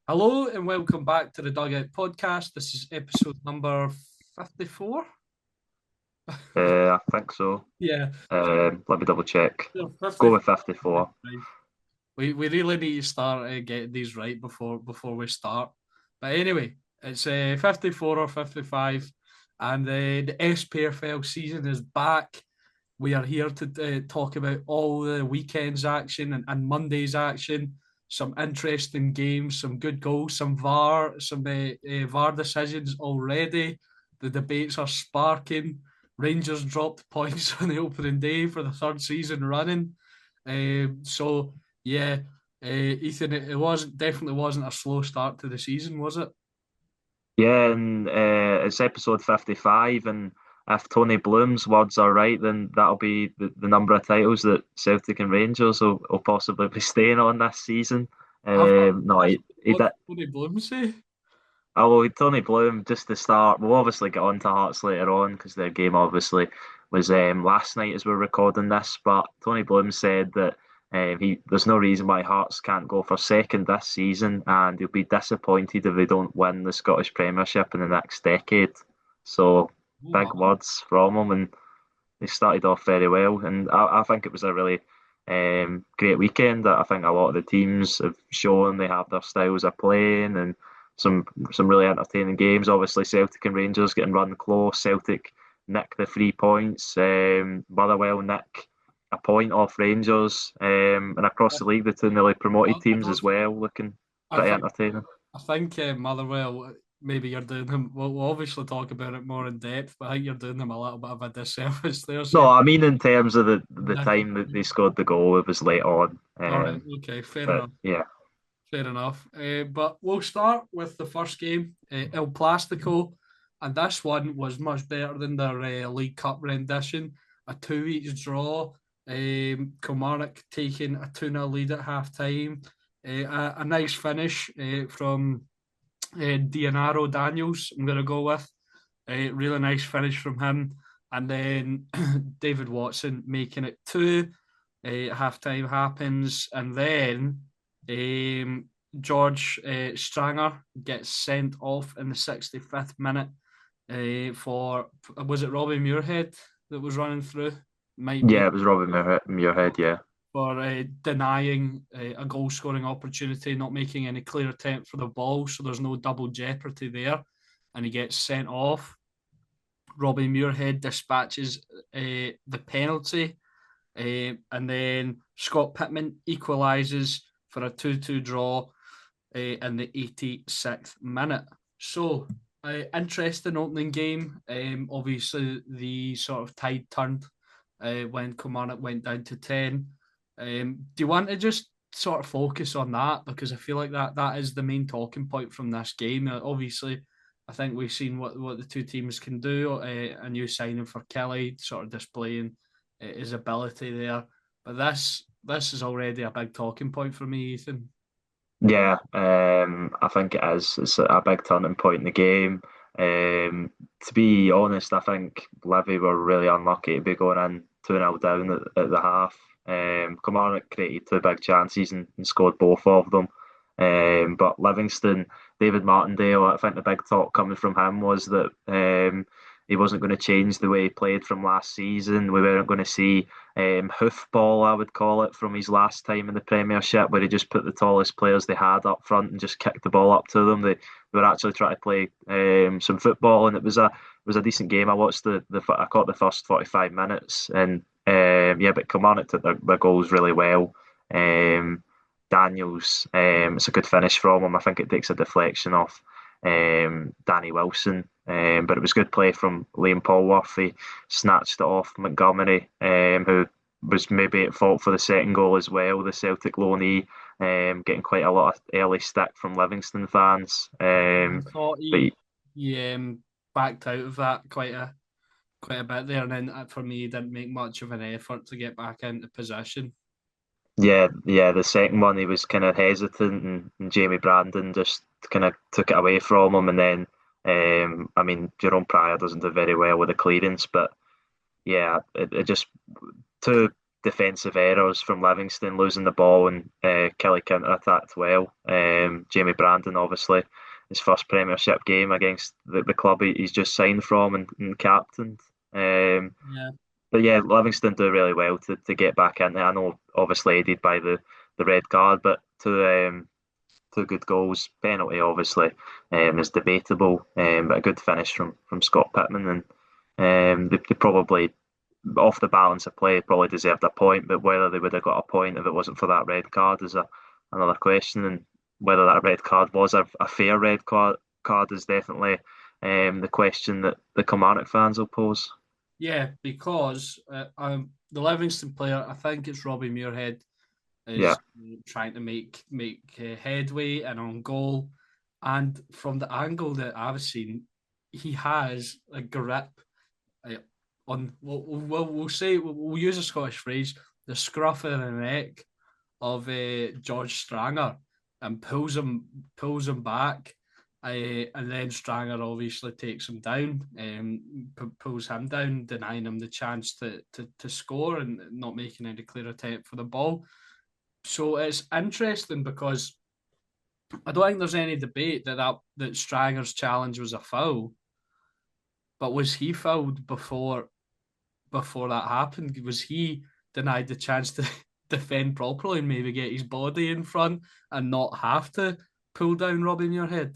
Hello and welcome back to the Dugout podcast. This is episode number 54. I think so. Yeah, Let me double check. so Go 54. with 54. We really need to start getting these right before we start. But anyway, it's 54 or 55, and the SPFL season is back. We are here to talk about all the weekend's action and Monday's action, some interesting games, some good goals, some VAR decisions already. The debates are sparking. Rangers dropped points on the opening day for the third season running. So yeah, Ethan, it wasn't definitely wasn't a slow start to the season, was it? Yeah, and it's episode 55. And if Tony Bloom's words are right, then that'll be the number of titles that Celtic and Rangers will possibly be staying on this season. I've not. No, he What did. did Tony Bloom say? Oh, Tony Bloom, just to start, we'll obviously get on to Hearts later on because their game obviously was last night as we're recording this. But Tony Bloom said that there's no reason why Hearts can't go for second this season, and he'll be disappointed if they don't win the Scottish Premiership in the next decade. So Oh my. big words from him, and they started off very well. And I think it was a really great weekend. I think a lot of the teams have shown they have their styles of playing and some really entertaining games. Obviously, Celtic and Rangers getting run close. Celtic nick the 3 points. Motherwell nick a point off Rangers. And across the league, the two newly promoted I teams don't. as well, looking I pretty think. entertaining. I think Motherwell. Maybe you're doing them. We'll obviously talk about it more in depth, but I think you're doing them a little bit of a disservice there. No, Saying, I mean in terms of the "Nick time that they scored the goal, it was late on. all right, okay, fair But enough. yeah, Fair enough. But we'll start with the first game, El Plastico, and this one was much better than their League Cup rendition. A 2 each draw. Kilmarnock taking a 2-0 lead at half time. A nice finish from Dianaro Daniels, I'm going to go with. Really nice finish from him. And then David Watson making it two. Half time happens. And then George Stranger gets sent off in the 65th minute for, was it Robbie Muirhead that was running through? Might be yeah, it was Robin Muirhead. Yeah. for denying a goal scoring opportunity, not making any clear attempt for the ball. So there's no double jeopardy there. And he gets sent off. Robbie Muirhead dispatches the penalty. And then Scott Pittman equalises for a 2-2 draw in the 86th minute. So, interesting opening game. Obviously, the sort of tide turned when Kilmarnock went down to 10. Do you want to just sort of focus on that? Because I feel like that is the main talking point from this game. Obviously, I think we've seen what the two teams can do. A new signing for Kelly, sort of displaying his ability there. But this is already a big talking point for me, Ethan. Yeah, I think it is. It's a big turning point in the game. To be honest, I think Livy were really unlucky to be going in 2-0 down at the half. Kilmarnock created two big chances and scored both of them. But Livingston, David Martindale, I think the big talk coming from him was that he wasn't going to change the way he played from last season. We weren't going to see hoofball, I would call it, from his last time in the Premiership, where he just put the tallest players they had up front and just kicked the ball up to them. They were actually trying to play some football, and it was a decent game. I watched I caught the first 45 minutes, and yeah, but Kilmarnock took their goals really well. Daniels, it's a good finish from him. I think it takes a deflection off Danny Wilson, but it was good play from Liam Polworth. He snatched it off Montgomery, who was maybe at fault for the second goal as well. The Celtic loanee, getting quite a lot of early stick from Livingston fans. I thought But he backed out of that quite a bit there, and then for me, he didn't make much of an effort to get back into position. yeah, the second one he was kind of hesitant, and Jamie Brandon just kind of took it away from him, and then I mean Jerome Pryor doesn't do very well with the clearance, but yeah, it just two defensive errors from Livingston, losing the ball, and Kelly counter-attacked well. Jamie Brandon, obviously, his first Premiership game against the club he's just signed from and captained. Yeah, But yeah, Livingston do really well to get back in there. I know, obviously, aided by the red card, but two good goals. Penalty, obviously, is debatable, but a good finish from Scott Pittman. And they probably, off the balance of play, probably deserved a point, but whether they would have got a point if it wasn't for that red card is another question. And whether that red card was a fair card is definitely the question that the Kilmarnock fans will pose. yeah, because the Livingston player, I think it's Robbie Muirhead, Yeah. is trying to make headway and on goal. And from the angle that I've seen, he has a grip uh, on. We'll say we'll use a Scottish phrase: the scruff of the neck of George Stranger, and pulls him back. And then Stranger obviously takes him down, pulls him down, denying him the chance to score and not making any clear attempt for the ball. So it's interesting because I don't think there's any debate that Stranger's challenge was a foul, but was he fouled before that happened? Was he denied the chance to defend properly and maybe get his body in front and not have to pull down Robbie Muirhead?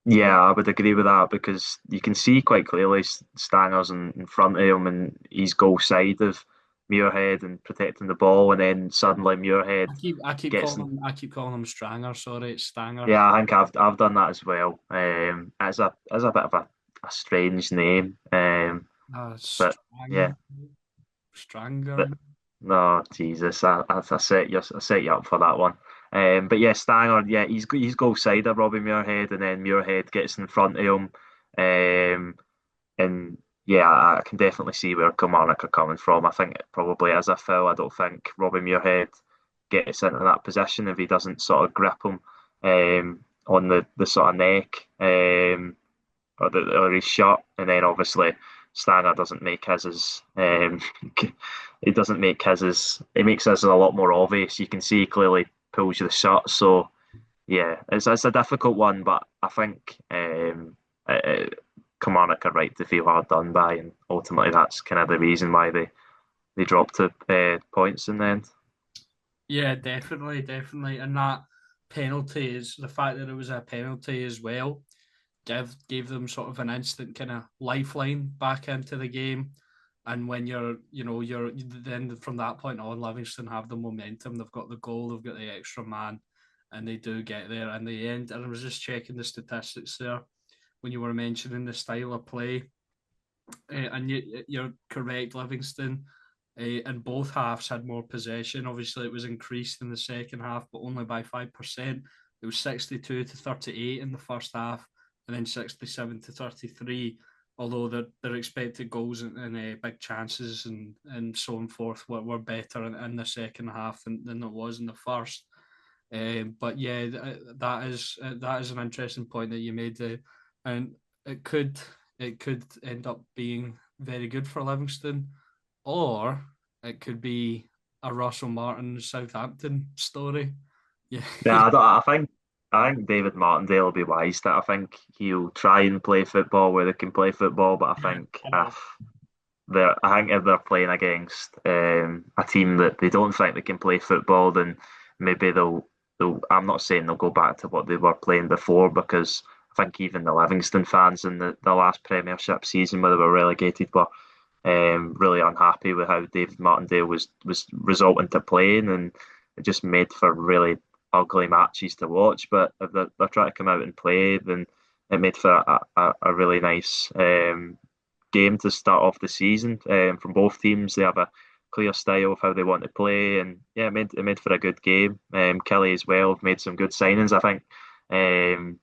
Yeah, I would agree with that because you can see quite clearly Stanger's in front of him and he's goal side of Muirhead and protecting the ball, and then suddenly Muirhead gets. I keep calling him Stranger. Sorry, it's Stanger. Yeah, I think I've done that as well. As a bit of a strange name. But yeah, Stranger. but no, Jesus, I set you up for that one. But yeah, Stanger, yeah, he's goal side of Robbie Muirhead, and then Muirhead gets in front of him. Um, And yeah, I can definitely see where Kilmarnock are coming from. I think it probably is a foul. I don't think Robbie Muirhead gets into that position if he doesn't sort of grip him on the sort of neck or his shot. And then obviously Stanger doesn't make his as he doesn't make his as he makes his a lot more obvious. You can see he clearly pulls the shot. So yeah, it's a difficult one, but I think Kilmarnock are right to feel hard done by, and ultimately that's kind of the reason why they dropped to points in the end. Yeah, definitely, definitely. And that penalty is the fact that it was a penalty as well. Gave them sort of an instant kind of lifeline back into the game. And when you're then from that point on, Livingston have the momentum. They've got the goal, they've got the extra man, and they do get there in the end. And I was just checking the statistics there when you were mentioning the style of play, and you're correct. Livingston in both halves had more possession. Obviously, it was increased in the second half, but only by 5%. It was 62 to 38 in the first half, and then 67 to 33. Although their expected goals and big chances and so on forth were better in the second half than it was in the first. But yeah, that is an interesting point that you made, and it could it could end up being very good for Livingston, or it could be a Russell Martin Southampton story. Yeah, Yeah, I think David Martindale will be wise to it. I think he'll try and play football where they can play football, but I yeah, think I know. if they're playing against a team that they don't think they can play football, then maybe they'll. I'm not saying they'll go back to what they were playing before, because I think even the Livingston fans in the last Premiership season where they were relegated were really unhappy with how David Martindale was resulting to playing, and it just made for really ugly matches to watch. But if they're trying to come out and play, then it made for a really nice game to start off the season from both teams. They have a clear style of how they want to play, and yeah, it made for a good game. Kelly as well have made some good signings. I think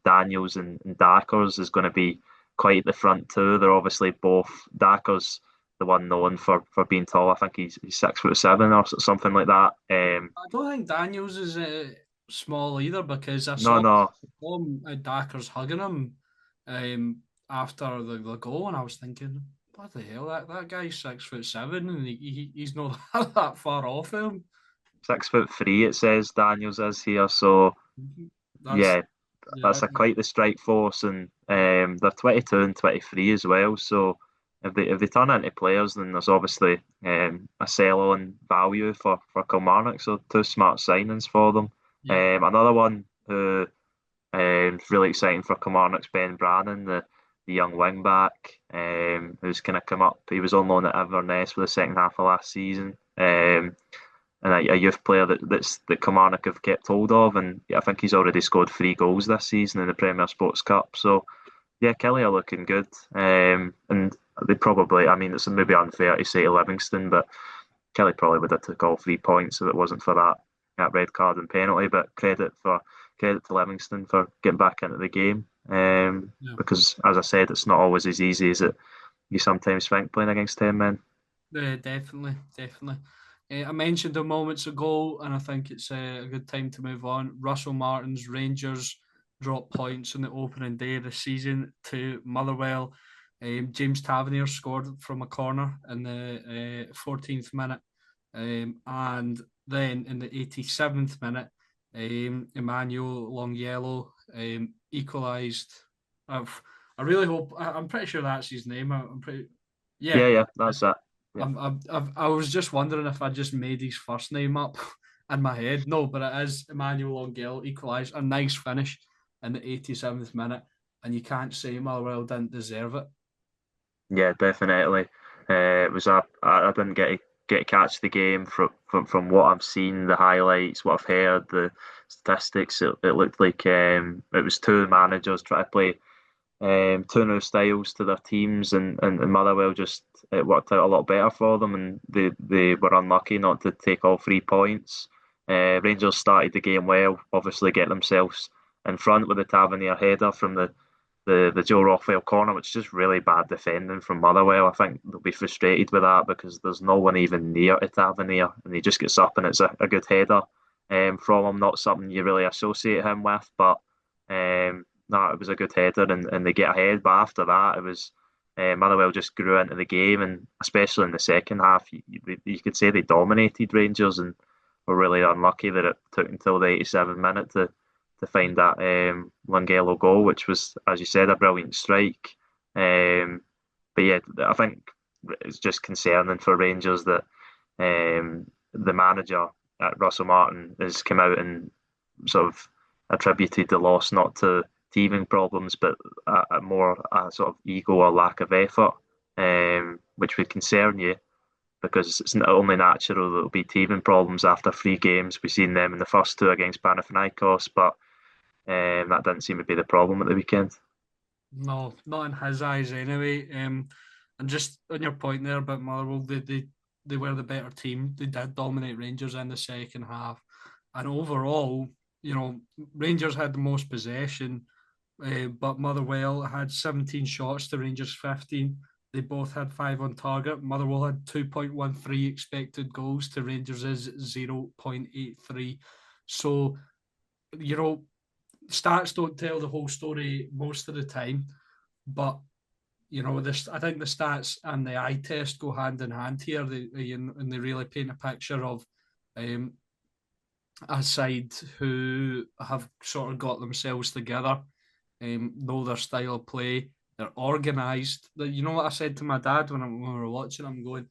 Daniels and Dackers is going to be quite at the front too. They're obviously both Dackers, the one known for being tall. I think he's 6'7" or something like that. I don't think Daniels is small either because No, no, saw Dackers hugging him after the goal, and I was thinking. bloody hell, that guy's 6'7", and he's not that far off him. 6'3" it says Daniels is here, so That's yeah, yeah, that's a quite the strike force, and they're 22 and 23 as well. So if they turn into players, then there's obviously a sell on value for Kilmarnock. So two smart signings for them. yeah, Another one who really exciting for Kilmarnock's Ben Brannan, the young wing back, who's kind of come up. He was on loan at Inverness for the second half of last season. And a youth player that Kilmarnock have kept hold of, and I think he's already scored 3 goals this season in the Premier Sports Cup. So yeah, Kelly are looking good, and they probably, I mean, it's maybe unfair to say to Livingston, but Kelly probably would have took all 3 points if it wasn't for that red card and penalty. But credit to Livingston for getting back into the game, yeah. because as I said, it's not always as easy as it you sometimes think playing against 10 men. Definitely, definitely. I mentioned them moments ago, and I think it's a good time to move on. Russell Martin's Rangers dropped points on the opening day of the season to Motherwell. James Tavernier scored from a corner in the 14th minute. And then in the 87th minute, Emmanuel Longiello equalised. I really hope, I'm pretty sure that's his name. I'm pretty, yeah, Yeah, yeah, that's it. Yeah. I was just wondering if I just made his first name up in my head. No, but it is Emmanuel Ongel equalised. A nice finish in the 87th minute, and you can't say Motherwell didn't deserve it. Yeah, definitely. It was I didn't get to catch the game from what I've seen, the highlights, what I've heard, the statistics. It looked like it was two managers trying to play two new styles to their teams, and Motherwell just it worked out a lot better for them, and they were unlucky not to take all 3 points. Rangers started the game well, obviously get themselves in front with the Tavernier header from the Joe Rothwell corner, which is just really bad defending from Motherwell. I think they'll be frustrated with that because there's no one even near to Tavernier, and he just gets up and it's a good header from him. Not something you really associate him with, but no, it was a good header, and they get ahead. But after that, it was Motherwell just grew into the game, and especially in the second half, you could say they dominated Rangers and were really unlucky that it took until the 87th minute to find that Langelo goal, which was, as you said, a brilliant strike. But yeah, I think it's just concerning for Rangers that the manager, Russell Martin, has come out and sort of attributed the loss not to teething problems, but a more a sort of ego or lack of effort, which would concern you because it's not only natural that there'll be teething problems after 3 games. We've seen them in the first two against Panathinaikos, but that didn't seem to be the problem at the weekend. No, not in his eyes anyway. And just on your point there about Motherwell, they were the better team. They did dominate Rangers in the second half, and overall, Rangers had the most possession, but Motherwell had 17 shots to Rangers 15. They both had 5 on target. Motherwell had 2.13 expected goals to Rangers' 0.83. So, you know, stats don't tell the whole story most of the time, but this I think the stats and the eye test go hand in hand here. And they really paint a picture of um, a side who have sort of got themselves together, know their style of play. They're organised. You know what I said to my dad when we were watching? I'm going.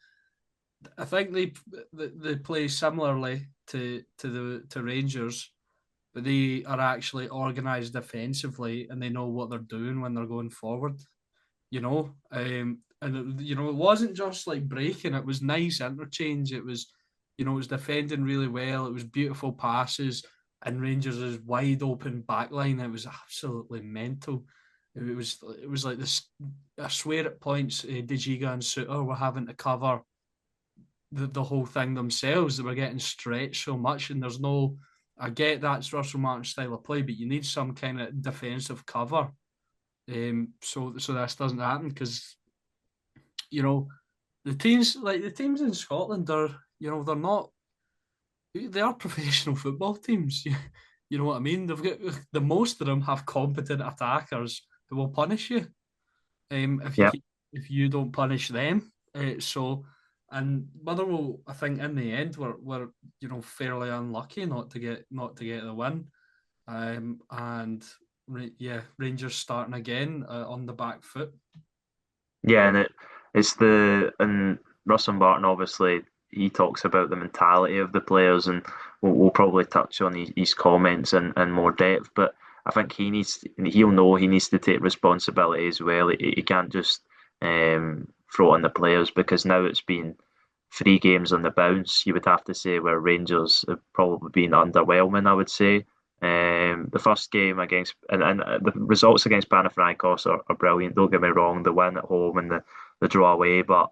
I think they play similarly to Rangers, but they are actually organised defensively and they know what they're doing when they're going forward. It wasn't just like breaking; it was nice interchange. It was defending really well. It was beautiful passes, and Rangers' wide open backline. It was absolutely mental. It was like this. I swear at points, Dejiga and Suter were having to cover the whole thing themselves. They were getting stretched so much, and there's no. I get that's Russell Martin's style of play, but you need some kind of defensive cover. So this doesn't happen because you know the teams in Scotland are they're not they are professional football teams. You know what I mean? They've got the most of them have competent attackers who will punish you if you Yeah, keep if you don't punish them. And Motherwell, I think in the end were fairly unlucky not to get the win. And yeah, Rangers starting again on the back foot. Yeah, and and Russell Martin obviously he talks about the mentality of the players, and we'll probably touch on his comments in more depth. But I think he'll know he needs to take responsibility as well. He can't just throw it on the players because now it's been 3 games on the bounce. You would have to say where Rangers have probably been underwhelming. I would say. The first game against and the results against Panathinaikos are brilliant. Don't get me wrong, the win at home and the draw away, but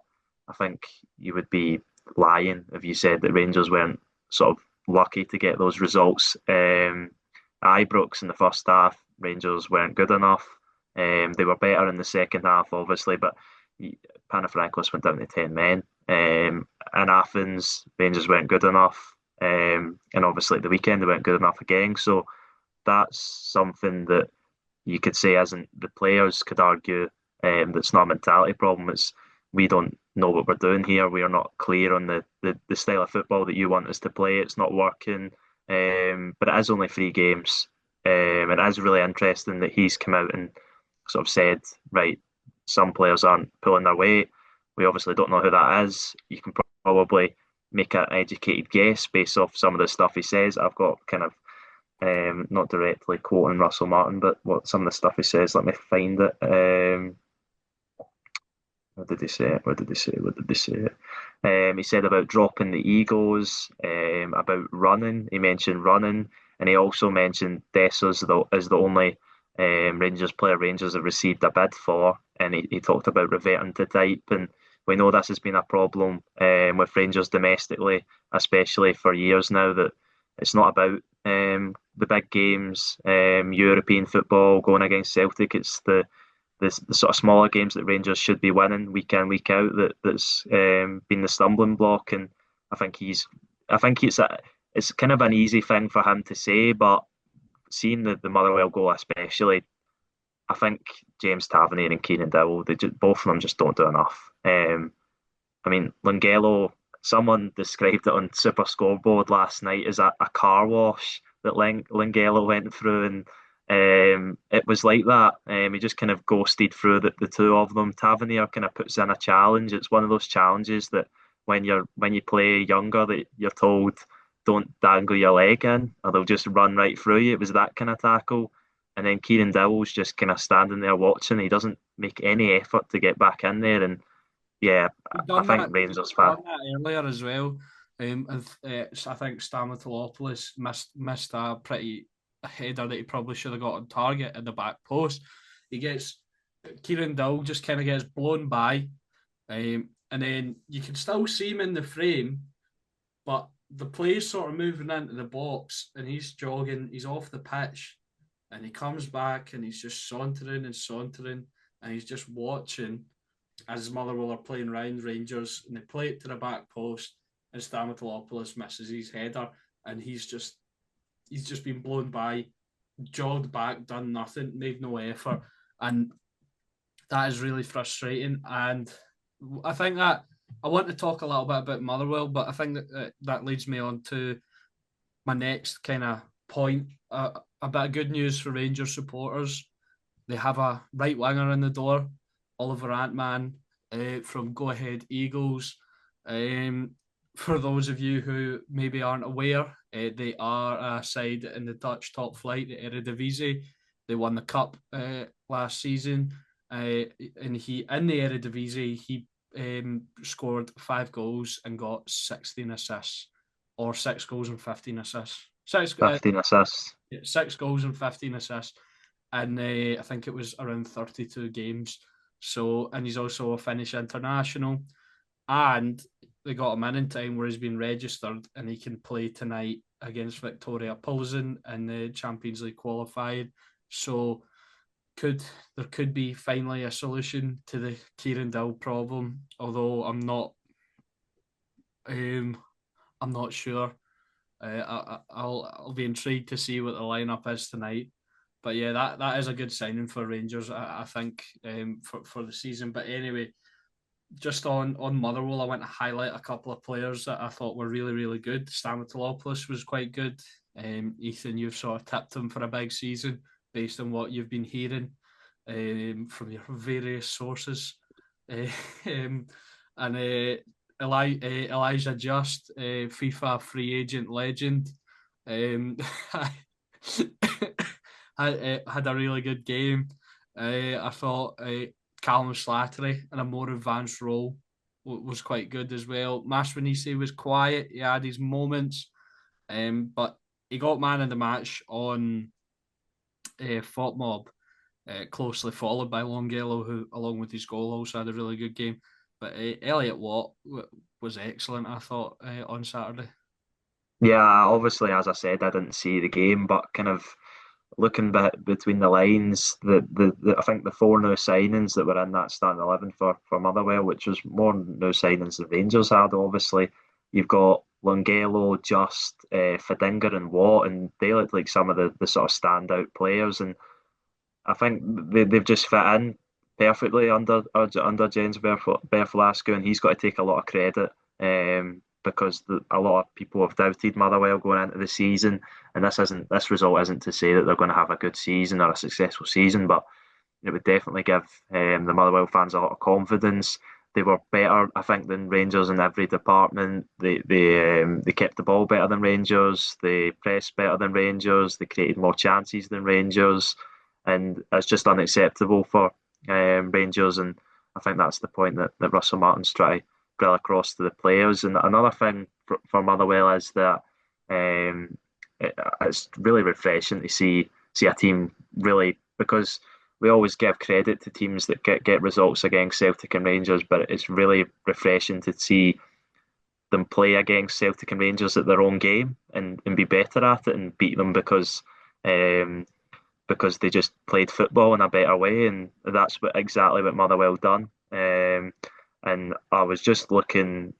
I think you would be lying if you said that Rangers weren't sort of lucky to get those results. Ibrox in the first half, Rangers weren't good enough. They were better in the second half, obviously, but Panathinaikos went down to 10 men. In Athens, Rangers weren't good enough. And obviously at the weekend they weren't good enough again. So that's something that you could say isn't the players could argue that's not a mentality problem. It's we don't know what we're doing here. We are not clear on the style of football that you want us to play. It's not working. But it is only 3 games. And it is really interesting that he's come out and sort of said, right, some players aren't pulling their weight. We obviously don't know who that is. You can probably make an educated guess based off some of the stuff he says. I've got kind of not directly quoting Russell Martin, but what some of the stuff he says. Let me find it. What did he say? What did he say? What did he say? He said about dropping the egos, about running. He mentioned running, and he also mentioned Dessers as the only Rangers player Rangers have received a bid for, and he talked about reverting to type. And we know this has been a problem with Rangers domestically, especially for years now. That it's not about the big games, European football going against Celtic. It's the sort of smaller games that Rangers should be winning week in week out that's been the stumbling block. And I think it's kind of an easy thing for him to say, but seeing the Motherwell goal especially, I think James Tavernier and Keenan Dowell, both of them just don't do enough. I mean, Lingelo, someone described it on Super Scoreboard last night as a car wash that Lingelo went through, and it was like that. He just kind of ghosted through the two of them. Tavernier kind of puts in a challenge. It's one of those challenges that when you play younger, that you're told don't dangle your leg in, or they'll just run right through you. It was that kind of tackle. And then Kieran Dowell's just kind of standing there watching. He doesn't make any effort to get back in there. And yeah, He I done think that. Rangers He fan. done that earlier as well. I think Stamatopoulos missed a pretty header that he probably should have got on target at the back post. He gets Kieran Dowell just kind of gets blown by, and then you can still see him in the frame, but the play's sort of moving into the box, and he's jogging. He's off the pitch, and he comes back, and he's just sauntering and sauntering, and he's just watching as Motherwell are playing round Rangers, and they play it to the back post, and Stamatopoulos misses his header, and he's just been blown by, jogged back, done nothing, made no effort, and that is really frustrating. And I think that I want to talk a little bit about Motherwell, but I think that leads me on to my next kind of point. A bit of good news for Rangers supporters. They have a right winger in the door, Oliver Antman from Go Ahead Eagles. For those of you who maybe aren't aware, they are a side in the Dutch top flight, the Eredivisie. They won the cup last season, and he in the Eredivisie he scored 5 goals and got 16 assists, or 6 goals and 15 assists. 15 assists. 6 goals and 15 assists, and I think it was around 32 games. So, and he's also a Finnish international, and they got him in time where he's been registered, and he can play tonight against Victoria Pilsen in the Champions League qualifying. So, there could be finally a solution to the Kieran Dowell problem, although I'm not sure. I'll be intrigued to see what the lineup is tonight. But yeah, that is a good signing for Rangers, I think, for the season. But anyway, just on Motherwell, I want to highlight a couple of players that I thought were really, really good. Stamatolopoulos was quite good. Ethan, you've sort of tipped him for a big season based on what you've been hearing from your various sources. Uh, um, and Elijah Just, FIFA free agent legend, um, had a really good game. I thought Callum Slattery in a more advanced role was quite good as well. Maswanisi was quiet. He had his moments, but he got man of the match on FOTMob, closely followed by Longelo, who, along with his goal, also had a really good game. But Elliot Watt was excellent, I thought, on Saturday. Yeah, obviously, as I said, I didn't see the game, but kind of looking between the lines, I think the four new signings that were in that starting 11 for Motherwell, which was more new signings than Rangers had. Obviously, you've got Longelo, Just, Fadinger, and Watt, and they look like some of the sort of standout players. And I think they've just fit in perfectly under James Bertholascu, and he's got to take a lot of credit because a lot of people have doubted Motherwell going into the season, and this result isn't to say that they're going to have a good season or a successful season, but it would definitely give the Motherwell fans a lot of confidence. They were better, I think, than Rangers in every department. They kept the ball better than Rangers. They pressed better than Rangers. They created more chances than Rangers, and it's just unacceptable for Rangers. And I think that's the point that Russell Martin's trying to drill across to the players. And another thing for Motherwell is that it's really refreshing to see a team really, because we always give credit to teams that get results against Celtic and Rangers, but it's really refreshing to see them play against Celtic and Rangers at their own game and be better at it and beat them because they just played football in a better way, and that's exactly what Motherwell done. And I was just looking.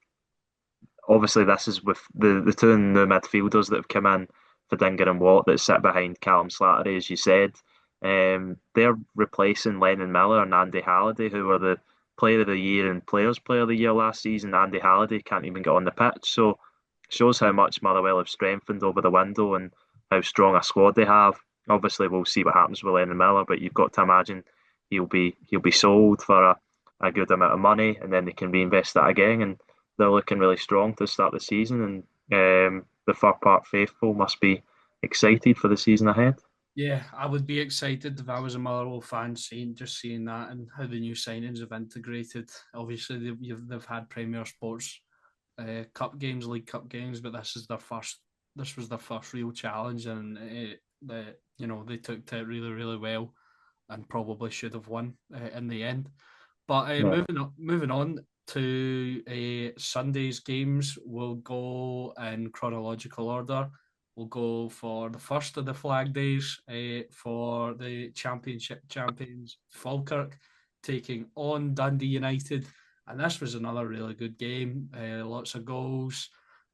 Obviously, this is with the two new midfielders that have come in, Fadinger and Watt, that sit behind Callum Slattery, as you said. They're replacing Lennon Miller and Andy Halliday, who were the Player of the Year and Players Player of the Year last season. Andy Halliday can't even get on the pitch, so shows how much Motherwell have strengthened over the window and how strong a squad they have. Obviously, we'll see what happens with Lennon Miller, but you've got to imagine he'll be sold for a good amount of money, and then they can reinvest that again. And they're looking really strong to start the season, and the Fir Park faithful must be excited for the season ahead. Yeah, I would be excited if I was a Motherwell fan, seeing that and how the new signings have integrated. Obviously, they've had Premier Sports Cup games, League Cup games, but this is their first. This was their first real challenge, and they took to it really, really well, and probably should have won in the end. But Yeah. moving on to Sunday's games, we'll go in chronological order. We'll go for the first of the flag days for the championship champions, Falkirk, taking on Dundee United. And this was another really good game. Lots of goals,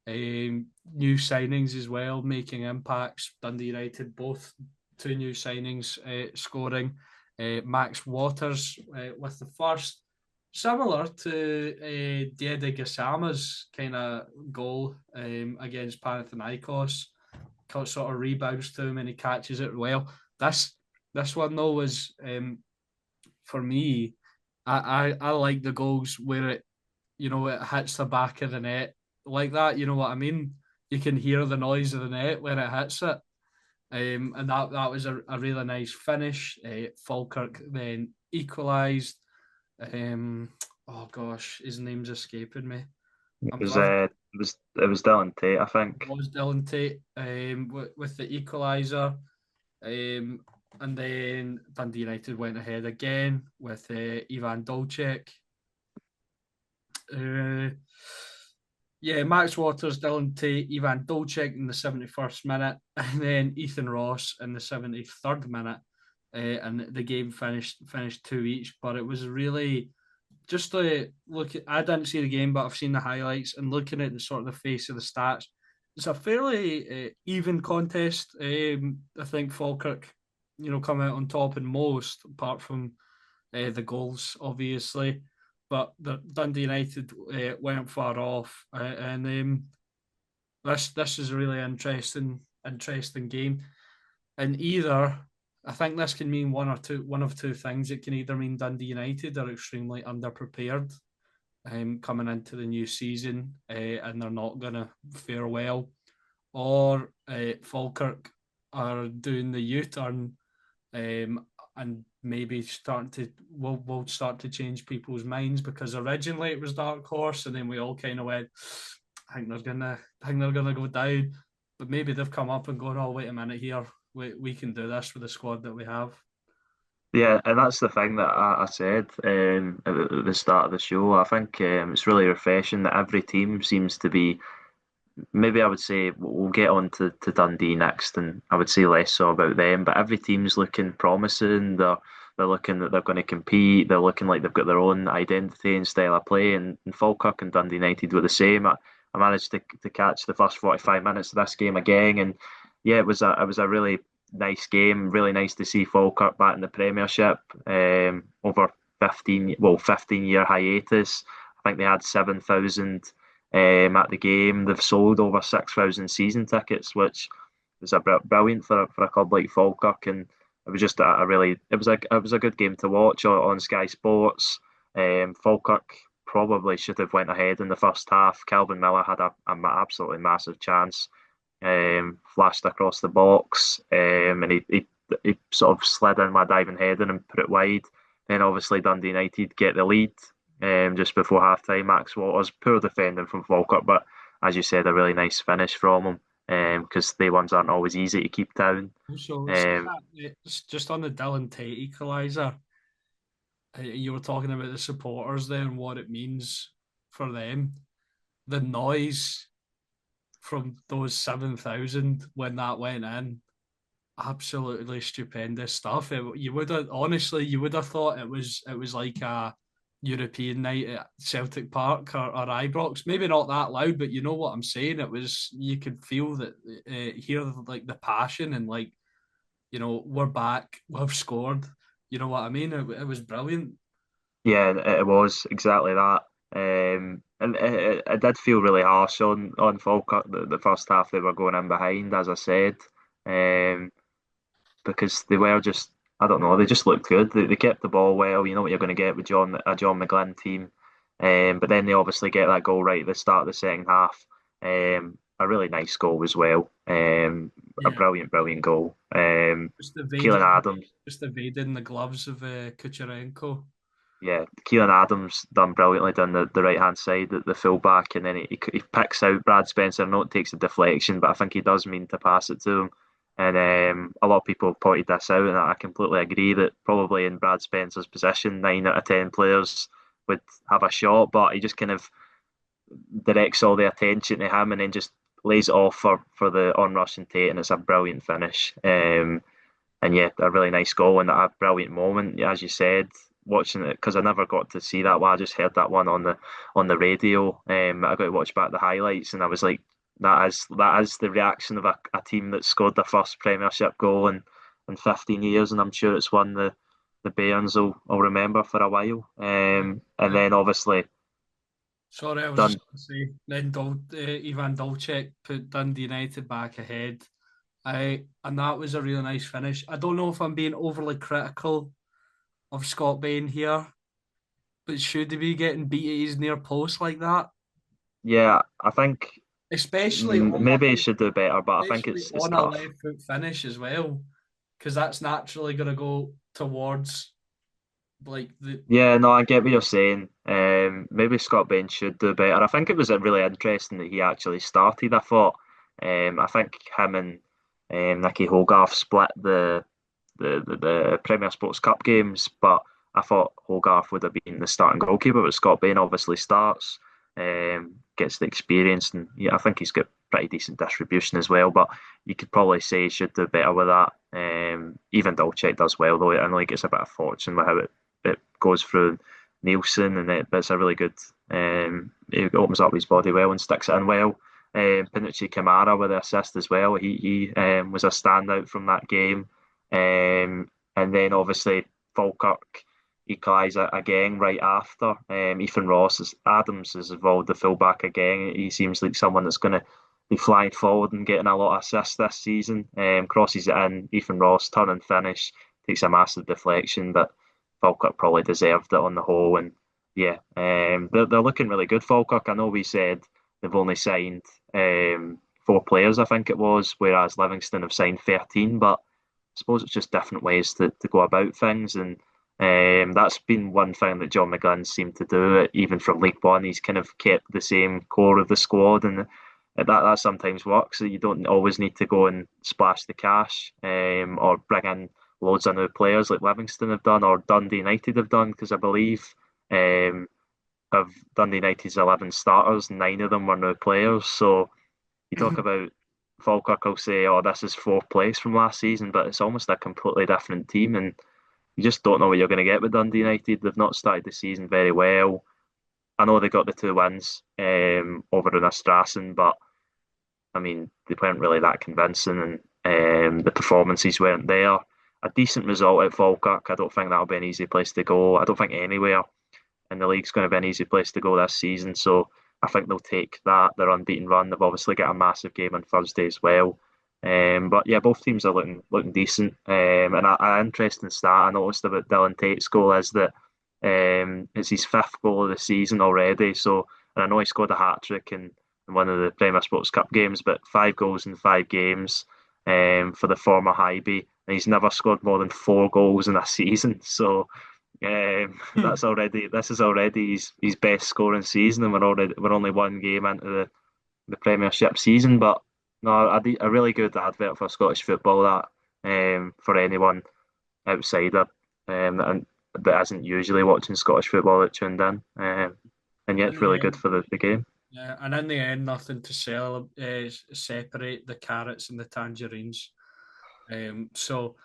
new signings as well, making impacts. Dundee United, both two new signings scoring. Max Waters with the first, similar to Diede Gassama's kind of goal against Panathinaikos. Sort of rebounds to him and he catches it well. This one though was for me. I like the goals where it hits the back of the net like that. You know what I mean? You can hear the noise of the net when it hits it. And that was a really nice finish. Falkirk then equalised. Oh gosh, his name's escaping me. It I'm was glad it was Dylan Tate, I it think. was Dylan Tate with the equaliser. And then Dundee United went ahead again with Ivan Dolcek. Uh, yeah, Max Waters, Dylan Tate, Ivan Dolcek in the 71st minute, and then Ethan Ross in the 73rd minute. And the game finished two each, but it was really just to look at. I didn't see the game, but I've seen the highlights and looking at the sort of the face of the stats. It's a fairly even contest. I think Falkirk come out on top in most, apart from the goals, obviously. But Dundee United weren't far off, and this is a really interesting game. And either I think this can mean one of two things. It can either mean Dundee United are extremely underprepared coming into the new season, and they're not going to fare well, or Falkirk are doing the U-turn, and maybe starting to will start to change people's minds, because originally it was Dark Horse, and then we all kind of went, I think they're gonna go down, but maybe they've come up and gone, oh wait a minute here, we can do this with the squad that we have. Yeah, and that's the thing that I said at the start of the show. I think it's really refreshing that every team seems to be. Maybe I would say we'll get on to Dundee next, and I would say less so about them. But every team's looking promising. They're looking that they're going to compete. They're looking like they've got their own identity and style of play. And Falkirk and Dundee United were the same. I managed to catch the first 45 minutes of this game again, and yeah, it was a really nice game. Really nice to see Falkirk back in the Premiership over 15-year hiatus. I think they had 7,000 at the game. They've sold over 6,000 season tickets, which is brilliant for a club like Falkirk. And it was just a really it was a good game to watch on Sky Sports. Falkirk probably should have went ahead in the first half. Calvin Miller had a absolutely massive chance, flashed across the box, and he sort of slid in my diving header and put it wide. Then obviously Dundee United get the lead just before half time. Max Waters, poor defending from Falkirk, but as you said, a really nice finish from him, because they ones aren't always easy to keep down. So Um, just on the Dylan Tate equaliser, you were talking about the supporters there and what it means for them. The noise from those 7,000 when that went in, absolutely stupendous stuff. You would have honestly, you would have thought it was like a European night at Celtic Park or Ibrox. Maybe not that loud, but you know what I'm saying. It was, you could feel that, hear like the passion, and like, we're back, we've scored. You know what I mean? It was brilliant. yeah, it was exactly that. And it did feel really harsh on Falkirk. The first half they were going in behind, as I said. Um, because they were just, I don't know, they just looked good. They kept the ball well. You know what you're going to get with a John McGlynn team. But then they obviously get that goal right at the start of the second half. A really nice goal as well. A Yeah, brilliant goal. just Keelan evading, Adams, just evading the gloves of Kucherenko. yeah, Keelan Adams done brilliantly down the right hand side, the full back, and then he picks out Brad Spencer. I know it takes a deflection, but I think he does mean to pass it to him. And a lot of people have pointed this out, and I completely agree that probably in Brad Spencer's position, 9 out of 10 players would have a shot, but he just kind of directs all the attention to him and then just lays it off for the onrushing Tate, and it's a brilliant finish. And yeah, a really nice goal and a brilliant moment, as you said. Watching it, because I never got to see that one. I just heard that one on the radio. I got to watch back the highlights, and I was like, that is the reaction of a team that scored their first Premiership goal in 15 years, and I'm sure it's one the Bairns will remember for a while. And Yeah. then obviously Sorry, I was just done. going to say, then Ivan Dolcek put Dundee United back ahead. And that was a really nice finish. I don't know if I'm being overly critical of Scott Bain here, but should he be getting beat at his near post like that? Yeah, I think Especially on maybe he should do better, but I think especially it's on a tough. left foot finish as well, because that's naturally going to go towards like the Yeah, no, I get what you're saying. Maybe Scott Bain should do better. I think it was really interesting that he actually started. I thought. I think him and Nicky Hogarth split the Premier Sports Cup games, but I thought Hogarth would have been the starting goalkeeper, but Scott Bain obviously starts, gets the experience, and yeah, I think he's got pretty decent distribution as well. But you could probably say he should do better with that. Even Dolchek does well, though. I know he gets a bit of fortune with how it goes through Nielsen, but it's a really good. He opens up his body well and sticks it in well. Pinucci Kamara with the assist as well. He was a standout from that game. And then obviously Falkirk equalised again right after. Ethan Adams is involved, the fullback again. He seems like someone that's going to be flying forward and getting a lot of assists this season. Crosses it in, Ethan Ross turn and finish, takes a massive deflection, but Falkirk probably deserved it on the whole. And yeah, they're looking really good, Falkirk. I know we said they've only signed 4 players, I think it was, whereas Livingston have signed 13, but I suppose it's just different ways to go about things, and that's been one thing that John McGlynn seemed to do. Even from League One, he's kind of kept the same core of the squad, and that sometimes works. So you don't always need to go and splash the cash, or bring in loads of new players like Livingston have done, or Dundee United have done, because I believe um, of Dundee United's 11 starters, 9 of them were new players. So you talk about Falkirk will say, "Oh, this is fourth place from last season," but it's almost a completely different team, and you just don't know what you're going to get with Dundee United. They've not started the season very well. I know they got the 2 wins over in Astrassen, but I mean they weren't really that convincing, and the performances weren't there. A decent result at Falkirk. I don't think that'll be an easy place to go. I don't think anywhere in the league's going to be an easy place to go this season. So I think they'll take that. Their unbeaten run. They've obviously got a massive game on Thursday as well. But yeah, both teams are looking decent. And an interesting stat I noticed about Dylan Tate's goal is that it's his 5th goal of the season already. So, and I know he scored a hat trick in one of the Premier Sports Cup games, but 5 goals in 5 games for the former Highby. And he's never scored more than 4 goals in a season. So this is already his best scoring season, and we're only one game into the Premiership season. But no, a really good advert for Scottish football, that for anyone outsider and that isn't usually watching Scottish football that tuned in. And yeah, In it's the really good end, for the game. yeah, and in the end, nothing to separate the carrots and the tangerines. So,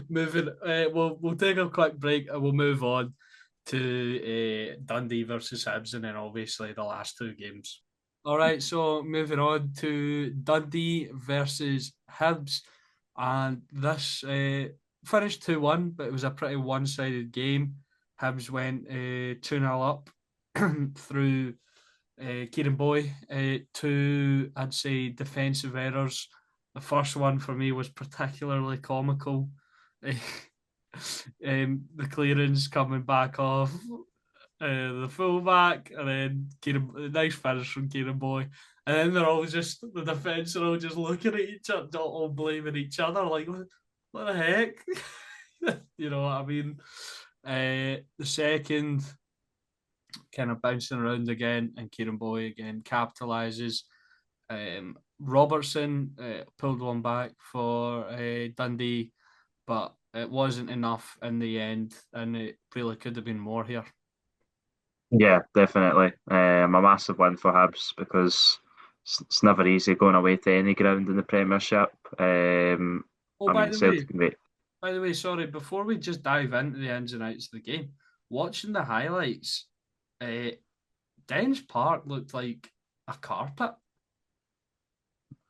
moving, we'll take a quick break and we'll move on to Dundee versus Hibs, and then obviously the last 2 games. All right, so moving on to Dundee versus Hibs, and this finished 2-1, but it was a pretty one-sided game. Hibs went 2-0 up through Kieran Boy. 2, I'd say, defensive errors. The first one for me was particularly comical. The clearance coming back off the fullback, and then nice finish from Kieran Boy. And then they're all just, the defence are all just looking at each other, all blaming each other, like, what the heck? You know what I mean? The second, kind of bouncing around again, and Kieran Boy again capitalises. Robertson pulled one back for Dundee, but it wasn't enough in the end, and it really could have been more here. Yeah, definitely. A massive win for Hibs because it's never easy going away to any ground in the Premiership. Oh, I mean, Celtic can be. by the way, sorry, before we just dive into the ins and outs of the game, watching the highlights, uh, Dens Park looked like a carpet.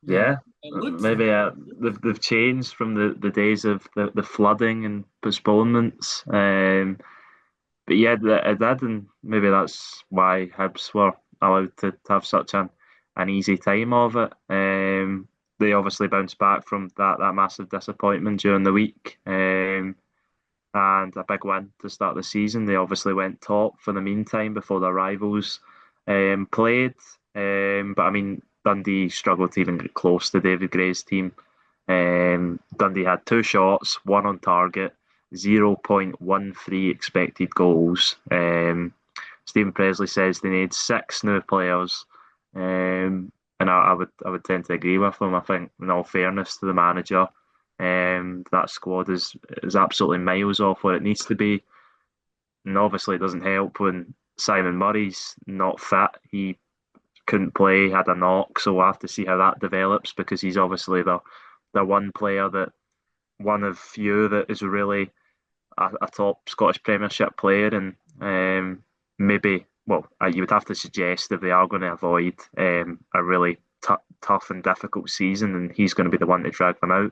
You know, Yeah, it looked maybe they've changed from the days of the flooding and postponements. But yeah, it did, and maybe that's why Hibs were allowed to have such an easy time of it. They obviously bounced back from that massive disappointment during the week, and a big win to start the season. They obviously went top for the meantime before their rivals played. But I mean, Dundee struggled to even get close to David Gray's team. Dundee had 2 shots, one on target, 0.13 expected goals. Stephen Presley says they need 6 new players, and I would tend to agree with him. I think, in all fairness to the manager, that squad is absolutely miles off where it needs to be. And obviously, it doesn't help when Simon Murray's not fit. He couldn't play, had a knock, so we'll have to see how that develops because he's obviously the one player that one of few that is really a top Scottish Premiership player, and maybe you would have to suggest if they are going to avoid a really tough and difficult season, and he's going to be the one to drag them out.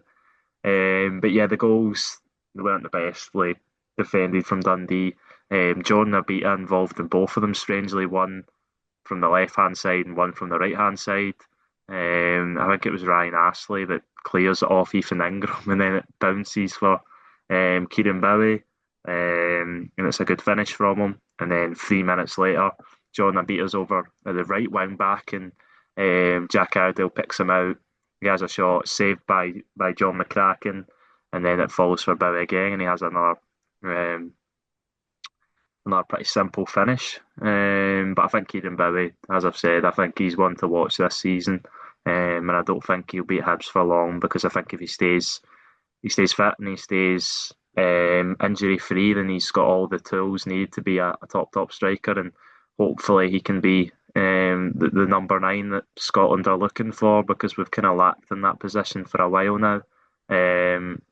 But yeah, the goals they weren't the best like defended from Dundee. Jordan Abita involved in both of them, strangely, one from the left hand side and one from the right hand side. I think it was Ryan Astley that clears it off Ethan Ingram and then it bounces for Kieran Bowie. And it's a good finish from him. And then 3 minutes later, John Abita's over at the right wing back and Jack Iredale picks him out. He has a shot saved by John McCracken, and then it falls for Bowie again, and he has um, another pretty simple finish. But I think Kieran Bowie, as I've said, I think he's one to watch this season. And I don't think he'll be at Hibs for long because I think if he stays fit and he stays injury free, then he's got all the tools needed to be a top striker, and hopefully he can be the number 9 that Scotland are looking for because we've kind of lacked in that position for a while now.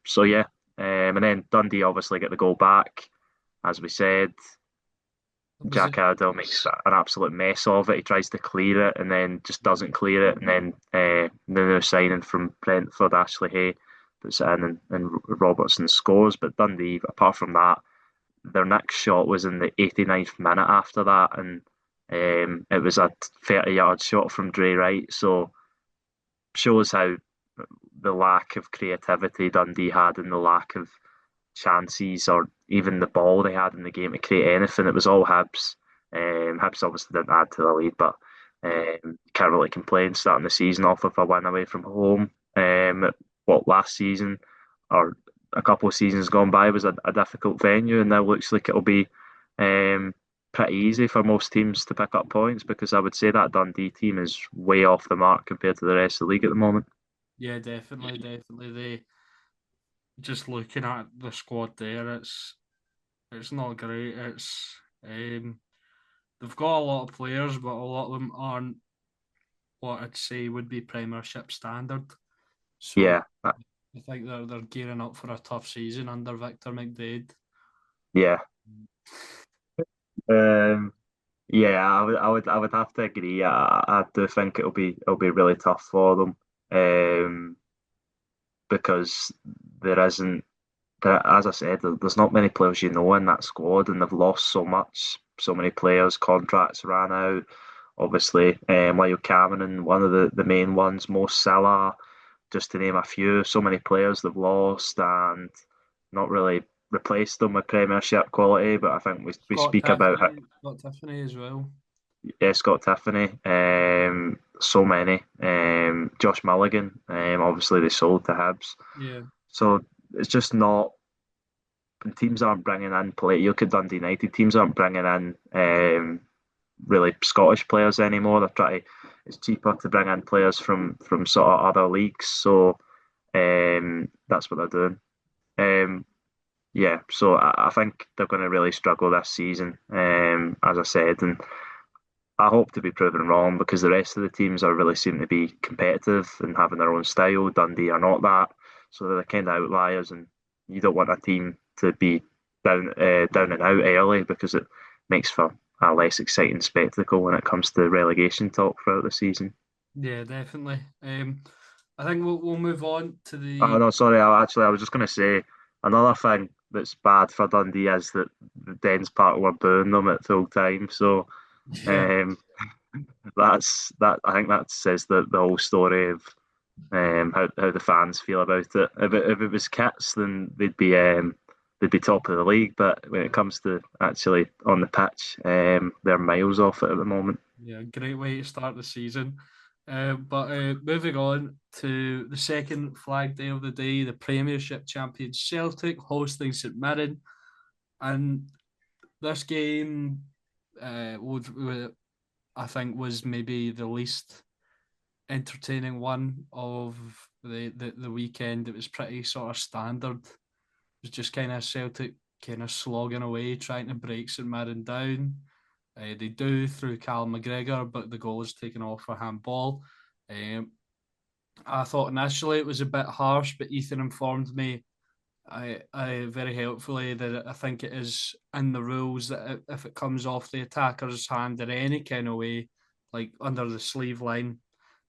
So yeah, and then Dundee obviously get the goal back, as we said. Was it? Jack Iredale makes an absolute mess of it. He tries to clear it and then just doesn't clear it. And then they're signing from Brentford, Ashley Hay, puts it in and Robertson scores. But Dundee, apart from that, their next shot was in the 89th minute after that. And it was a 30-yard shot from Dre Wright. So shows how the lack of creativity Dundee had and the lack of chances or even the ball they had in the game to create anything. It was all Hibs. Hibs obviously didn't add to the lead, but can't really complain starting the season off with a win away from home. What last season or a couple of seasons gone by was a difficult venue, and now looks like it'll be pretty easy for most teams to pick up points because I would say that Dundee team is way off the mark compared to the rest of the league at the moment. Yeah, definitely, definitely. They just looking at the squad there, it's not great. Um, they've got a lot of players, but a lot of them aren't what I'd say would be Premiership standard. So Yeah, I think they're gearing up for a tough season under Victor McDade. yeah. Um, Yeah, I would have to agree. I do think it'll be really tough for them, because there isn't there, as I said, there's not many players you know in that squad, and they've lost so much. So many players, contracts ran out. Obviously, Lyle Cameron, one of the main ones, Mo Salah, just to name a few. So many players they've lost and not really replaced them with Premiership quality. But I think we speak about it. Scott Tiffany as well. Yeah, Scott Tiffany, so many. Josh Mulligan, obviously they sold to Hibs. Yeah, So it's just not, teams aren't bringing in play. You look at Dundee United, teams aren't bringing in really Scottish players anymore. They're trying to, it's cheaper to bring in players from sort of other leagues. So that's what they're doing. Yeah, so I think they're going to really struggle this season, as I said, and I hope to be proven wrong because the rest of the teams are really seem to be competitive and having their own style. Dundee are not that, so they're the kind of outliers, and you don't want a team to be down and out early because it makes for a less exciting spectacle when it comes to relegation talk throughout the season. yeah, definitely. I think we'll move on to Oh the no, sorry. I was just going to say another thing that's bad for Dundee is that the Dens Park were booing them at full time. So yeah. um, that. I think that says the whole story of how the fans feel about it. If it was Kits, then they'd be top of the league. But when it comes to actually on the pitch, they're miles off it at the moment. Yeah, great way to start the season. But moving on to the second flag day of the day, the Premiership champions Celtic hosting St Mirren, and this game I think was maybe the least entertaining one of the weekend. It was pretty sort of standard. It was just kind of Celtic kind of slogging away, trying to break St Mirren down. They do through Cal McGregor, but the goal is taken off for handball. Um, I thought initially it was a bit harsh, but Ethan informed me I very helpfully that I think it is in the rules that if it comes off the attacker's hand in any kind of way, like under the sleeve line,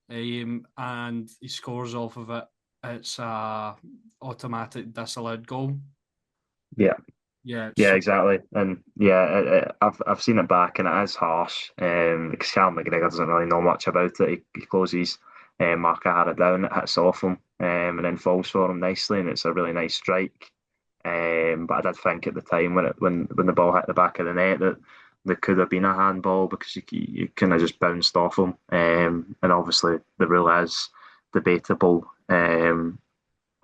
and he scores off of it, it's a automatic disallowed goal. Yeah. Yeah, Yeah, so exactly, and yeah, I've seen it back, and it is harsh. Because Callum McGregor doesn't really know much about it. He closes Mark down, it hits off him, and then falls for him nicely, and it's a really nice strike. But I did think at the time when the ball hit the back of the net that there could have been a handball because you kind of just bounced off him. And obviously the rule is debatable.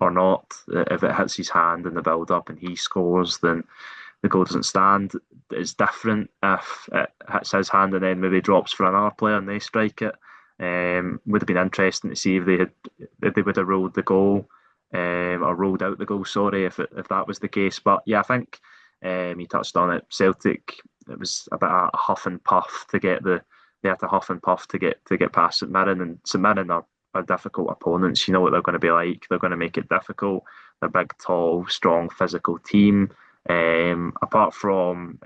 Or not. If it hits his hand in the build up and he scores, then the goal doesn't stand. It's different if it hits his hand and then maybe drops for another player and they strike it. Would have been interesting to see if they would have ruled the goal or ruled out the goal. Sorry, if that was the case. But yeah, I think you touched on it. Celtic, it was a bit of a huff and puff to get they had to huff and puff to get past St Mirren, and St Mirren are difficult opponents. You know what they're going to be like. They're going to make it difficult. They're a big, tall, strong, physical team. Apart from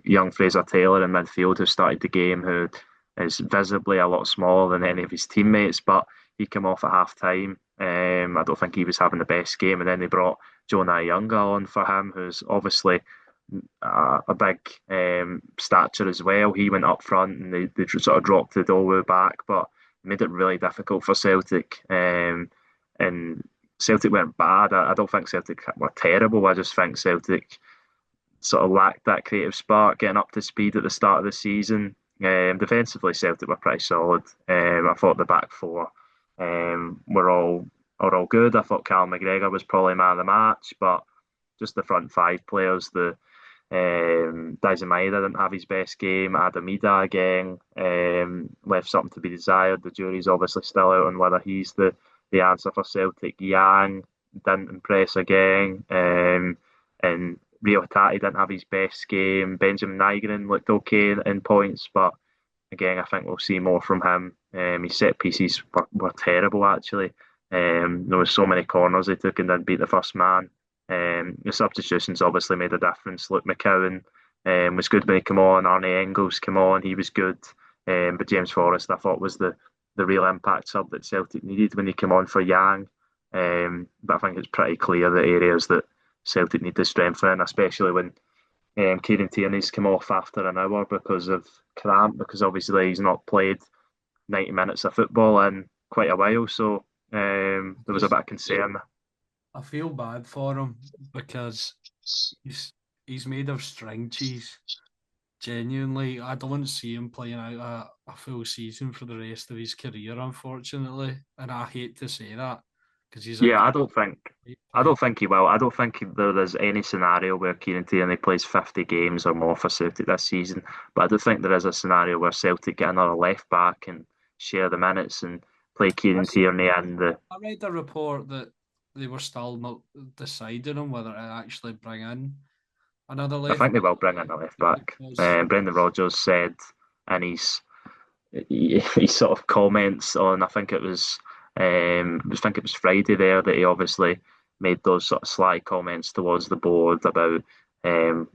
young Fraser Taylor in midfield, who started the game, who is visibly a lot smaller than any of his teammates, but he came off at half time. I don't think he was having the best game, and then they brought Jonah Ayunga on for him, who's obviously a big stature as well. He went up front, and they sort of dropped the Dolwu back, but made it really difficult for Celtic. And Celtic weren't bad. I don't think Celtic were terrible. I just think Celtic sort of lacked that creative spark, getting up to speed at the start of the season. Defensively, Celtic were pretty solid. I thought the back four were all good. I thought Callum McGregor was probably man of the match, but just the front five players, the Dazimida didn't have his best game. Adamida again left something to be desired. The jury's obviously still out on whether he's the answer for Celtic. Yang didn't impress again. And Rio Hatate didn't have his best game. Benjamin Nygren looked okay in points, but again, I think we'll see more from him. His set pieces were terrible, actually. There were so many corners he took and didn't beat the first man. The substitutions obviously made a difference. Luke McCowan was good when he came on. Arne Engels came on, he was good. But James Forrest, I thought, was the real impact sub that Celtic needed when he came on for Yang. But I think it's pretty clear the areas that Celtic need to strengthen, especially when Kieran Tierney's come off after an hour because of cramp, because obviously he's not played 90 minutes of football in quite a while. So there was a just bit of concern. I feel bad for him because he's he's made of string cheese. Genuinely, I don't see him playing out a full season for the rest of his career, unfortunately. And I hate to say that because he's a Yeah, great I player. don't think he will. I don't think there is any scenario where Kieran Tierney plays 50 games or more for Celtic this season. But I do think there is a scenario where Celtic get another left back and share the minutes and play I Kieran see. Tierney and the. I read a report that they were still not deciding on whether to actually bring in another I left think they back will bring in a left back. because Brendan Rodgers said in his sort of comments on, I think it was Friday there, that he obviously made those sort of sly comments towards the board about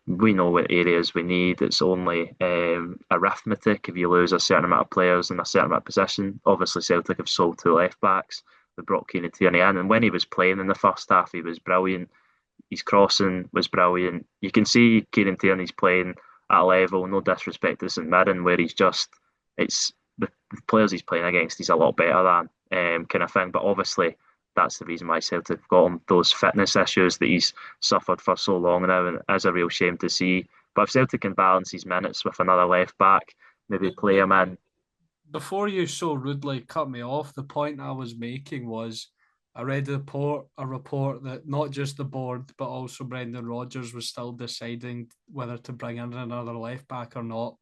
we know what areas we need. It's only arithmetic if you lose a certain amount of players in a certain amount of position. Obviously, Celtic have sold two left backs. They brought Kieran Tierney in, and when he was playing in the first half, he was brilliant. His crossing was brilliant. You can see Kieran Tierney's playing at a level, no disrespect to St Mirren, where it's the players he's playing against, he's a lot better than kind of thing. But obviously, that's the reason why Celtic have got him, those fitness issues that he's suffered for so long now, and it is a real shame to see. But if Celtic can balance his minutes with another left back, maybe play him in. before you so rudely cut me off, the point I was making was I read a report that not just the board but also Brendan Rodgers was still deciding whether to bring in another left back or not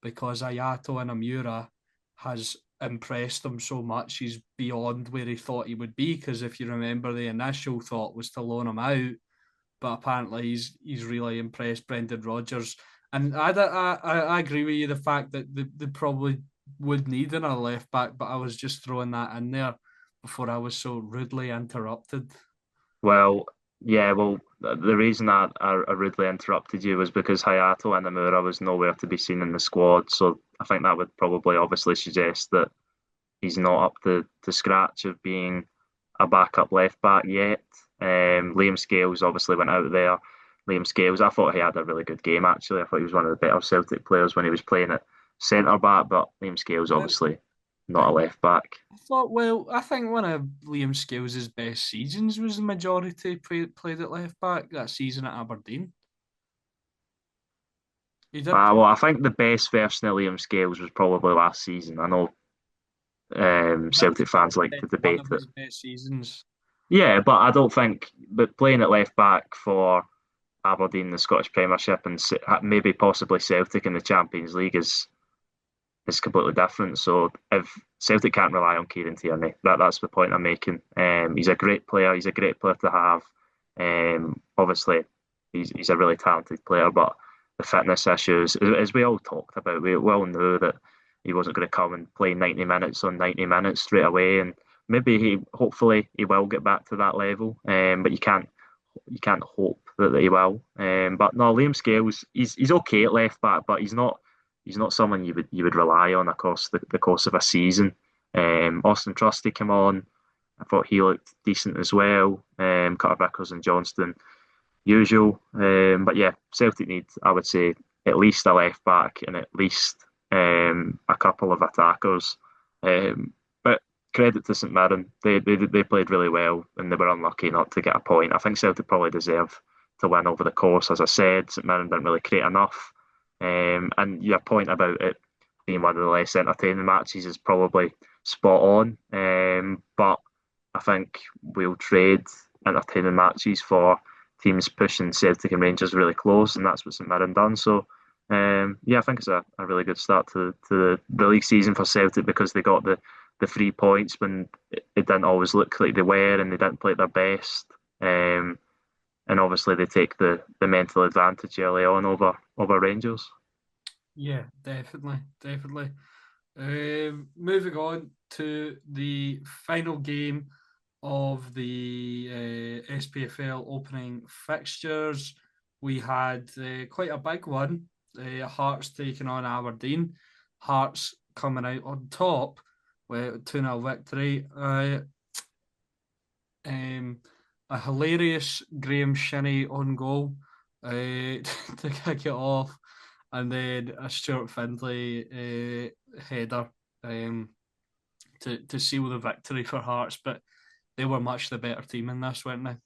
because Ayato and Amura has impressed him so much he's beyond where he thought he would be. Because if you remember, the initial thought was to loan him out, but apparently he's really impressed Brendan Rodgers. And I agree with you the fact that they probably would need another left back, but I was just throwing that in there before I was so rudely interrupted. Well, yeah, well, the reason I rudely interrupted you was because Hayato Inamura was nowhere to be seen in the squad. So I think that would probably obviously suggest that he's not up to scratch of being a backup left back yet. Liam Scales obviously went out there. Liam Scales, I thought he had a really good game actually. I thought he was one of the better Celtic players when he was playing at centre back, but Liam Scales Well, obviously not I a left back. I think one of Liam Scales' best seasons was the majority played at left back that season at Aberdeen. He did play Well, I think the best version of Liam Scales was probably last season. I know That's Celtic fans like to one debate of it. his best seasons. Yeah, but I don't think. But playing at left back for Aberdeen in the Scottish Premiership and maybe possibly Celtic in the Champions League is completely different. So if Celtic can't rely on Kieran Tierney, that's the point I'm making. He's a great player. He's a great player to have. Obviously, he's a really talented player, but the fitness issues, as we all talked about, we all knew that he wasn't going to come and play 90 minutes on 90 minutes straight away, and maybe hopefully, he will get back to that level. But you can't hope that he will. But no, Liam Scales, he's okay at left back, but he's not someone you would rely on across the course of a season. Austin Trusty came on. I thought he looked decent as well. Carter Vickers and Johnston, usual. But yeah, Celtic need, I would say, at least a left back and at least a couple of attackers. But credit to St Mirren, they played really well and they were unlucky not to get a point. I think Celtic probably deserve to win over the course. As I said, St Mirren didn't really create enough. And your point about it being one of the less entertaining matches is probably spot on. But I think we'll trade entertaining matches for teams pushing Celtic and Rangers really close, and that's what St Mirren done. So, yeah, I think it's a really good start to the league season for Celtic because they got the 3 points when it didn't always look like they were and they didn't play their best. And obviously they take the mental advantage early on over Rangers. Yeah, definitely. Moving on to the final game of the SPFL opening fixtures, we had quite a big one. Hearts taking on Aberdeen. Hearts coming out on top with a 2-0 victory. Um, a hilarious Graham Shinney on goal to kick it off, and then a Stuart Findlay header to seal the victory for Hearts. But they were much the better team in this, weren't they?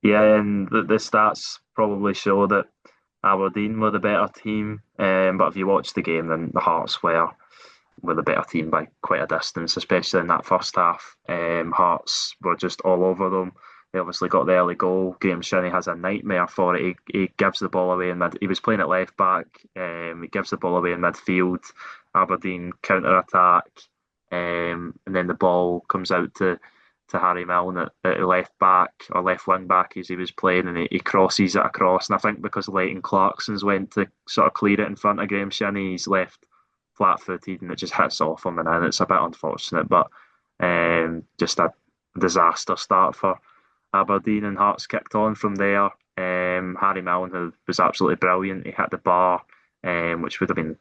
Yeah, and the stats probably show that Aberdeen were the better team. But if you watch the game, then the Hearts were the better team by quite a distance, especially in that first half. Hearts were just all over them. They obviously got the early goal. Graham Shinney has a nightmare for it. He gives the ball away in mid. He was playing at left back. He gives the ball away in midfield. Aberdeen counter attack, and then the ball comes out to Harry Milne at left back or left wing back as he was playing, and he crosses it across. And I think because Leighton Clarkson's went to sort of clear it in front of Graham Shinney, he's left flat-footed and it just hits off him, and it's a bit unfortunate, but just a disaster start for Aberdeen, and Hearts kicked on from there. Harry Milne, who was absolutely brilliant, he hit the bar, which would have been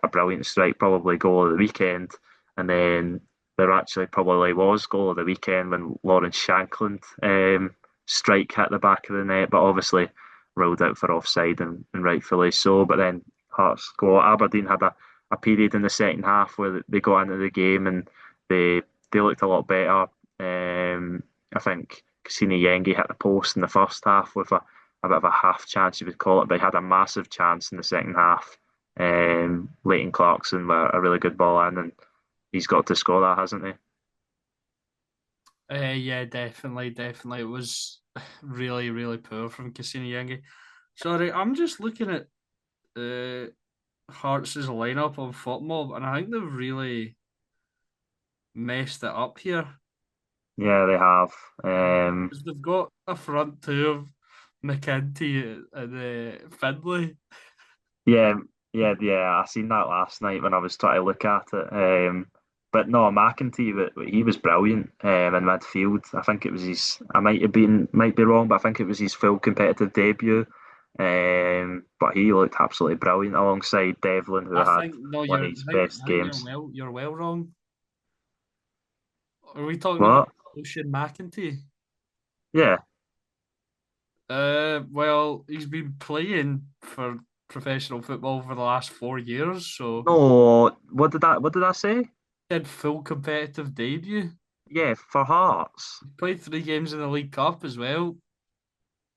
a brilliant strike, probably goal of the weekend. And then there actually probably was goal of the weekend when Lawrence Shankland strike hit the back of the net, but obviously ruled out for offside and rightfully so. But then Hearts go. Aberdeen had a period in the second half where they got into the game and they looked a lot better. I think Cassini Yengi hit the post in the first half with a bit of a half chance, you would call it, but he had a massive chance in the second half. Leighton Clarkson with a really good ball in, and he's got to score that, hasn't he? Yeah, definitely. It was really poor from Cassini Yengi. Sorry, I'm just looking at uh, Hearts' lineup on FotMob, and I think they've really messed it up here. Yeah, they have. Um, Because they've got a front two of McKenty and Findlay. yeah, yeah. I seen that last night when I was trying to look at it. But no, McEntee, he was brilliant in midfield. I think it was his. Might be wrong, but I think it was his full competitive debut. But he looked absolutely brilliant alongside Devlin, who I had think no, one of his I best think games. you're well wrong. Are we talking about What? Ocean McEntee. Yeah. Well, he's been playing for professional football for the last 4 years, so No, what did I say? he had full competitive debut. Yeah, for Hearts. He played 3 games in the League Cup as well.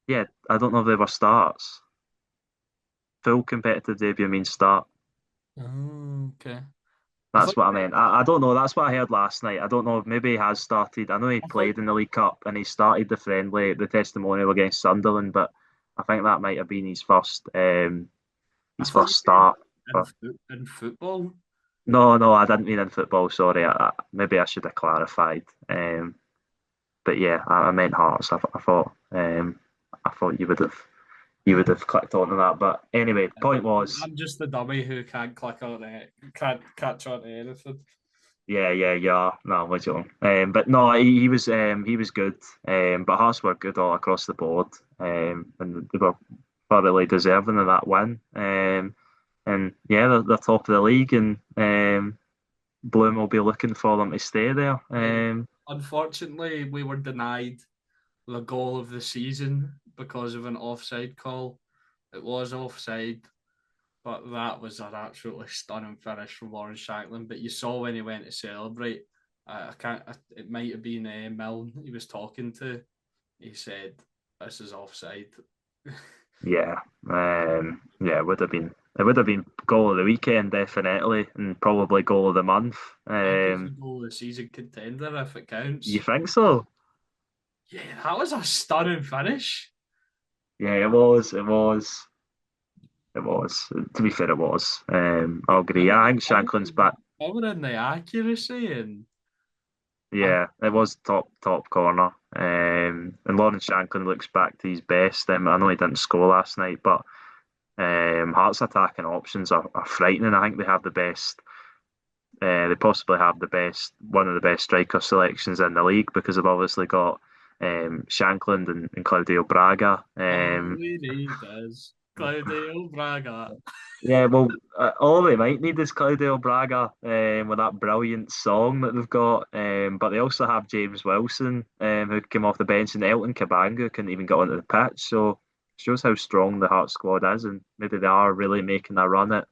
Yeah, I don't know if they were starts. Full competitive debut means start. Oh, okay. I That's thought what I meant. I don't know. That's what I heard last night. I don't know if maybe he has started. I know he I thought played in the League Cup and he started the friendly, the testimonial against Sunderland, but I think that might have been I his thought first you meant start. But in football. no, no, I didn't mean in football. Sorry, maybe I should have clarified. But yeah, I meant Hearts. I thought you would have clicked on to that. But anyway, the point was, I'm just the dummy who can't click on it, can't catch on to anything. yeah, yeah, yeah. No, we're joking. But no, he was good. But Hearts were good all across the board. And they were thoroughly deserving of that win. And yeah, they're top of the league, and Bloom will be looking for them to stay there. Unfortunately, we were denied the goal of the season because of an offside call. It was offside, but that was an absolutely stunning finish from Lawrence Shanklin. But you saw when he went to celebrate, I can't. It might have been Milne he was talking to. He said, "This is offside." Yeah, yeah, it would have been goal of the weekend definitely, and probably goal of the month. I think it's a goal of the season contender if it You counts. think so? Yeah, that was a stunning finish. Yeah, it was. It was. It was. To be fair, it was. I'll agree. I think Shanklin's back. Covering the accuracy and I, Yeah, it was top corner. And Lawrence Shanklin looks back to his best. I know he didn't score last night, but Hearts' attacking options are frightening. I think they have the best. They possibly have one of the best striker selections in the league because they've obviously got Shankland and Claudio Braga. oh, he does. Claudio Braga. Yeah, well, all they might need is Claudio Braga with that brilliant song that they've got. But they also have James Wilson, who came off the bench, and Elton Kabanga, who couldn't even get onto the pitch. So shows how strong the Hearts squad is, and maybe they are really making a run at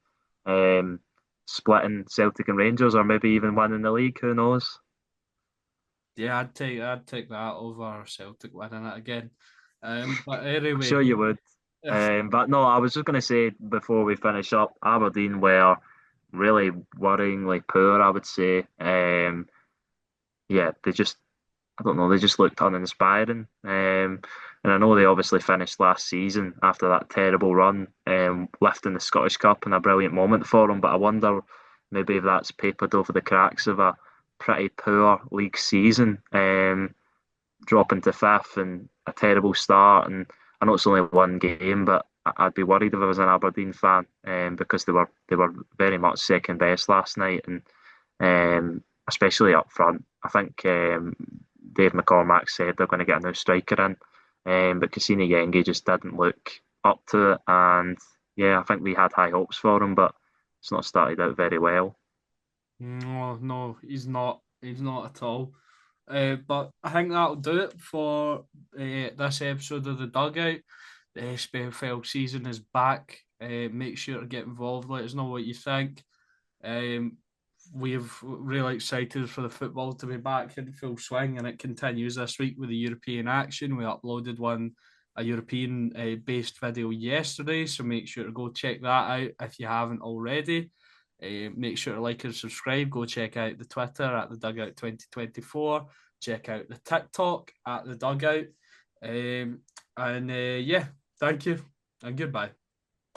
splitting Celtic and Rangers, or maybe even winning the league. Who knows? Yeah, I'd take that over Celtic winning it again. But I'm sure anyway, you would. But no, I was just going to say before we finish up, Aberdeen were really worryingly poor, I would say. Yeah, I don't know, they just looked uninspiring. And I know they obviously finished last season after that terrible run, lifting the Scottish Cup in a brilliant moment for them. But I wonder maybe if that's papered over the cracks of a pretty poor league season. Dropping to fifth and a terrible start. And I know it's only one game, but I'd be worried if I was an Aberdeen fan, because they were very much second best last night, and especially up front. I think Dave McCormack said they're going to get a new striker in, but Cassini Yengi just didn't look up to it. And yeah, I think we had high hopes for him, but it's not started out very well. no, no, he's not. He's not at all. But I think that'll do it for this episode of the Dugout. The SPFL season is back. Make sure to get involved. Let us know what you think. Um, we're really excited for the football to be back in full swing, and it continues this week with the European action. We uploaded a European based video yesterday, so make sure to go check that out if you haven't already. Make sure to like and subscribe. Go check out the Twitter at the Dugout 2024. Check out the TikTok at the Dugout. And yeah, thank you and goodbye.